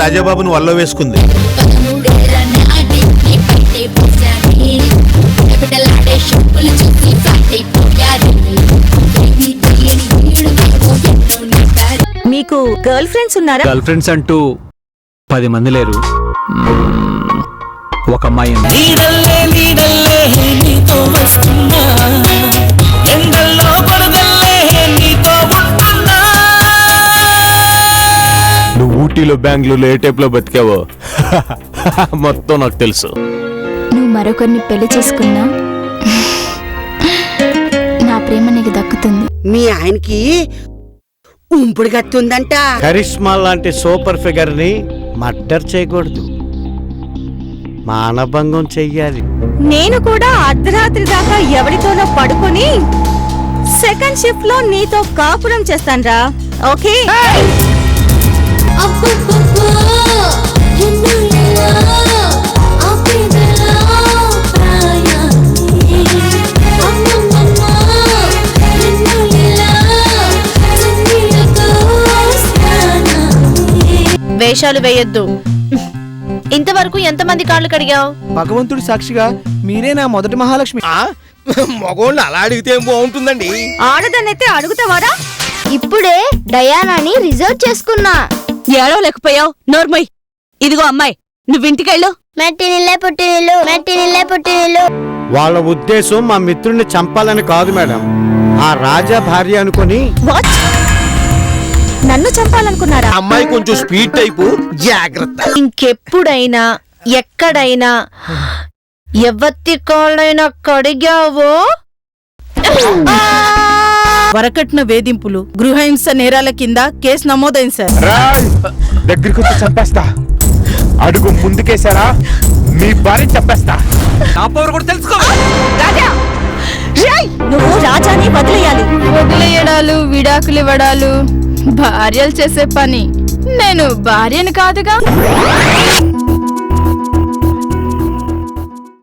రాజాబాబును వల్ల వేసుకుంది. మీకు గర్ల్ ఫ్రెండ్స్ ఉన్నారా? గర్ల్ ఫ్రెండ్స్ అంటూ 10 మంది లేరు. ఒక అమ్మాయి ఉంది. నువ్వు ఊటీలో బెంగళూరులో ఏ టైప్ లో బతికావో మొత్తం నాకు తెలుసు. నువ్వు మరొకరిని పెళ్లి చేసుకున్నా నా ప్రేమ నీకు దక్కుతుంది. మీ ఆయనకి ఉంపుడు గత్తుందంట. కరిష్మా లాంటి సూపర్ ఫిగర్ ని మర్డర్ చేయకూడదు, మానభంగం చెయ్యాలి. నేను కూడా అర్ధరాత్రి దాకా ఎవరితోనో పడుకొని సెకండ్ షిఫ్ట్ లో నీతో కాపురం చేస్తాన్రా. ఓకే? వేషాలు వేయొద్దు. ఇంతవరకు ఎంతమంది కాళ్ళు కడిగావు? భగవంతుడి సాక్షిగా మీరే నా మొదటి మహాలక్ష్మి. మగోళ్ళు అలా అడిగితే ఏం బాగుంటుందండి? ఆడదాన్నైతే అడుగుతావారా? ఇప్పుడే డయానాని రిజర్వ్ చేసుకున్నా. ఏడవలేకపోయావు, నోర్మయ్. ఇదిగో అమ్మాయి, నువ్వింటికెళ్ళు. మెట్టినిల్లే పుట్టినిల్లు, మెట్టినిల్లే పుట్టినిల్లు. వాళ్ళ ఉద్దేశం మా మిత్రుడిని చంపాలని కాదు మేడం, ఆ రాజా భార్య అనుకుని. వాట్? నన్ను చంపాలనుకున్నారా? అమ్మాయి కొంచెం స్పీడ్ టైపు, జాగ్రత్త. ఇంకెప్పుడైనా ఎక్కడైనా ఎవత్తి కాళ్ళైనా కడిగావో వరకట్న వేధింపులు, గృహహింస నేరాల కింద కేసు నమోదైంది సార్. దగ్గరికి వచ్చి చంపేస్తా. అడుగు ముందుకేసారా మీ భార్య చంపేస్తా. నా పవర్ కూడా తెలుసుకో. రాజా, నువ్వు రాజాని వదిలేయాలి. వదిలేయడాలు, విడాకులు ఇవ్వడాలు భార్యలు చేసే పని. నేను భార్యను కాదుగా.